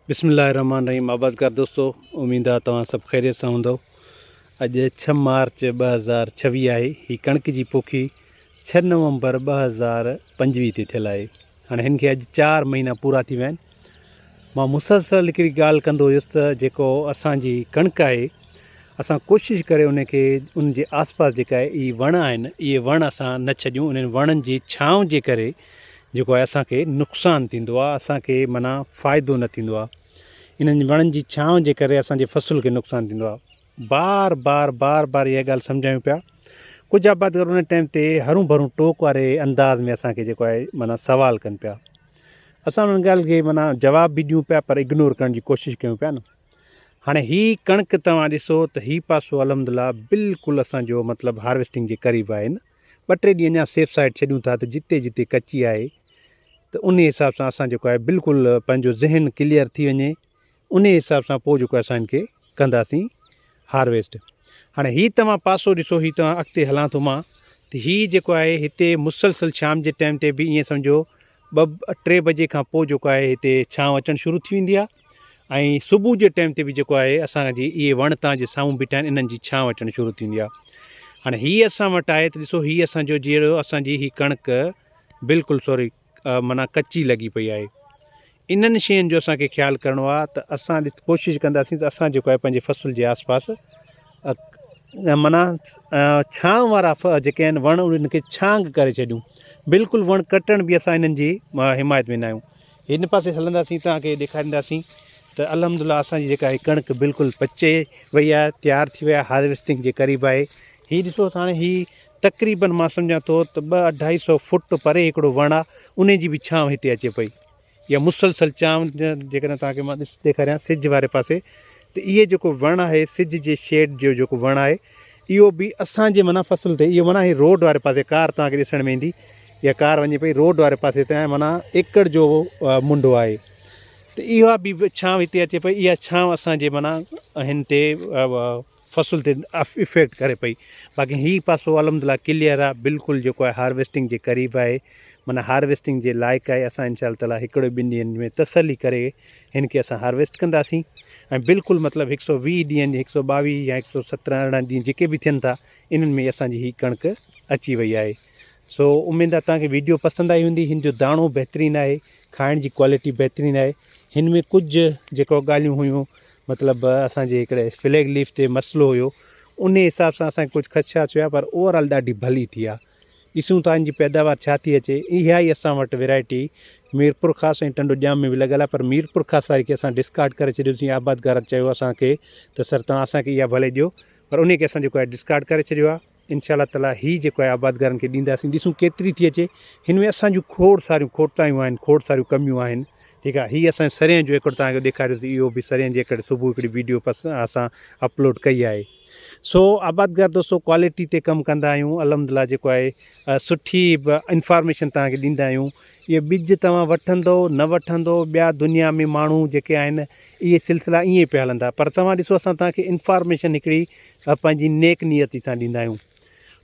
बिस्मिल्लाहिर्रहमानिर्रहीम। आबादकार दोस्तों, उम्मीद आहे तव्हां सभु ख़ैरियत सां हूंदव। अॼु 6 मार्च 2026 आहे। ही कणक जी पोखी 6 नवंबर 2025 ते थियल आहे। हाणे हिन खे अॼु 4 महीना पूरा थी विया आहिनि। मां मुसलसल हिकिड़ी ॻाल्हि कंदो हुयुसि त जेको असांजी कणक आहे, असां कोशिशि करे उनखे उन जे आसपास जेका आहे इहे वण आहिनि, इहे वण असां न छॾियूं। उन्हनि वणनि जी छांव जे करे जेको आहे असांखे नुक़सानु थींदो आहे, असांखे माना फ़ाइदो न थींदो आहे। इन्हनि वणनि जी छांव जे करे असांजे फ़सुल खे नुक़सानु थींदो आहे। बार बार इहा ॻाल्हि सम्झायूं पिया। कुझु आबादकार उन टाइम ते हरू भरू टोक वारे अंदाज़ में असांखे जेको आहे माना सुवाल कनि पिया। असां उन ॻाल्हि खे माना जवाब बि ॾियूं पिया, पर इग्नोर करण जी कोशिशि कयूं पिया न। हाणे हीअ कणक तव्हां ॾिसो त हीअ पासो अलहमदिल्ला बिल्कुलु असांजो मतिलबु हार्वेस्टिंग जे क़रीब आहे। 2-3 ॾींहं अञा सेफ साइड छॾियूं था त जिते जिते कची आहे त उन हिसाब सां असां जेको आहे बिल्कुलु पंहिंजो ज़हन क्लियर थी वञे, उन हिसाब सां पोइ जेको आहे असां हिनखे कंदासीं हार्वेस्ट। हाणे हीअ तव्हां पासो ॾिसो, हीअ तव्हां अॻिते हलां थो मां त हीअ जेको आहे हिते मुसलसल शाम जे टाइम ते बि ईअं सम्झो 2-3 बजे खां पोइ जेको आहे हिते छांव अचणु शुरू थी वेंदी आहे। ऐं सुबुह जे टाइम ते बि जेको आहे असांजी इहे वण तव्हांजे साम्हूं बीठा आहिनि, इन्हनि जी छांव अचणु शुरू थींदी आहे। हाणे हीअ असां वटि आहे त ॾिसो, हीअ असांजो जहिड़ो असांजी हीअ कणक बिल्कुलु सॉरी माना कची लॻी पई आहे। इन्हनि शयुनि जो असांखे ख़्यालु करिणो आहे त असां कोशिशि कंदासीं त असां जेको आहे पंहिंजे फ़सुल जे आसपास माना छांव वारा जेके आहिनि वण उनखे छांग करे छॾियूं। बिल्कुलु वण कटण बि असां इन्हनि जी हिमायत में न आहियूं। हिन पासे हलंदासीं, तव्हांखे ॾेखारींदासीं त अलहमदिल्ला असांजी जेका आहे कणक बिल्कुलु पचे वई आहे, तयारु थी वई आहे, हार्वेस्टिंग जे क़रीब आहे। हीअ ॾिसो हाणे हीअ तक़रीबन मां सम्झां थो त 200-250 फुट परे हिकिड़ो वण आहे, उन जी बि छांव हिते अचे पई। इहा मुसलसल छांव जेकॾहिं तव्हांखे मां ॾेखारियां सिज वारे पासे, त इहे जेको वणु आहे सिज जे शेड जो जेको वणु आहे, इहो बि असांजे माना फ़सुल ते इहो माना हीअ रोड वारे पासे कार तव्हांखे ॾिसण में ईंदी, इहा कार वञे पई रोड वारे पासे ते माना एकड़ जो मुंडो आहे। त इहा बि छांव हिते अचे पई। इहा छांव असांजे माना हिन ते फ़सुल ते इफेक्ट करे पई। बाक़ी हीअ पासो अलहमदिल्ला क्लियर आहे, बिल्कुलु जेको आहे हार्वेस्टिंग जे क़रीब आहे, माना हार्वेस्टिंग जे लाइक़ु आहे। असां इंशा अल्लाह 1-2 ॾींहंनि में तसली करे हिन खे असां हार्वेस्ट कंदासीं। ऐं बिल्कुलु मतिलबु 120 ॾींहंनि 122 या 117-18 ॾींहं जेके बि थियनि था, इन्हनि में असांजी हीअ कणक अची वई आहे। सो उमेदु आहे तव्हांखे वीडियो पसंदि आई हूंदी। हिन जो दाणो बहितरीनु आहे, खाइण जी क्वालिटी बहितरीनु आहे। हिन में कुझु जेको ॻाल्हियूं हुयूं मतिलबु असांजे हिकिड़े फ्लैग लीफ ते मसइलो हुयो, उन हिसाब सां असांखे कुझु ख़दशात हुआ, पर ओवरऑल ॾाढी भली थी आहे। ॾिसूं था हिन जी पैदावार छा थी अचे। इहा ई असां वटि वैरायटी मीरपुर ख़ासि ऐं टंडो ॼाम में बि लॻियल आहे, पर मीरपुर ख़ासि वारी खे असां डिस्कार्ड करे छॾियोसीं। आबादकार चयो असांखे त सर तव्हां असांखे इहा भले ॾियो, पर उन खे असां जेको आहे डिस्कार्ड करे छॾियो आहे। इंशा अल्लाह ताला हीअ जेको आहे आबादकारनि खे ॾींदासीं। ॾिसूं केतिरी थी अचे। हिन में असांजूं खोड़ सारियूं खोटायूं आहिनि, खोड़ सारियूं कमियूं आहिनि। ठीकु आहे। हीअ असांजे सरें जो एकड़ तव्हांखे ॾेखारियोसीं, इहो बि सरें जे एकड़ सुबुह हिकिड़ी वीडियो असां अपलोड कई आहे। सो आबादकार दोस्तों, क्वालिटी ते कमु कंदा आहियूं। अलहमदिल्ला जेको आहे सुठी इंफॉर्मेशन तव्हांखे ॾींदा आहियूं। इहे ॿिज तव्हां वठंदो न वठंदो, ॿिया दुनिया में माण्हू जेके आहिनि इहे सिलसिला ईअं पिया हलंदा, पर तव्हां ॾिसो असां तव्हांखे इंफॉर्मेशन हिकिड़ी पंहिंजी नेक नियती सां ॾींदा आहियूं।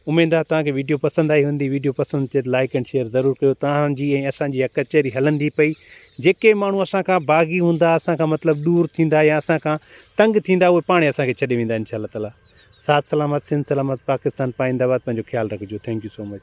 उमेदु आहे तव्हांखे वीडियो पसंदि आई हूंदी। वीडियो पसंदि अचे त लाइक एंड शेयर ज़रूरु कयो। तव्हांजी ऐं असांजी इहा कचहरी हलंदी पई। जेके माण्हू असांखां बाग़ी हूंदा, असांखां मतिलबु दूरि थींदा या असांखां तंग थींदा, उहे पाण असांखे छॾे वेंदा इंशा अल्लाह ताला। साथ सलामत, सिंध सलामत, पाकिस्तान पाइंदाबाद। पंहिंजो ख़्यालु रखिजो। Thank you so much.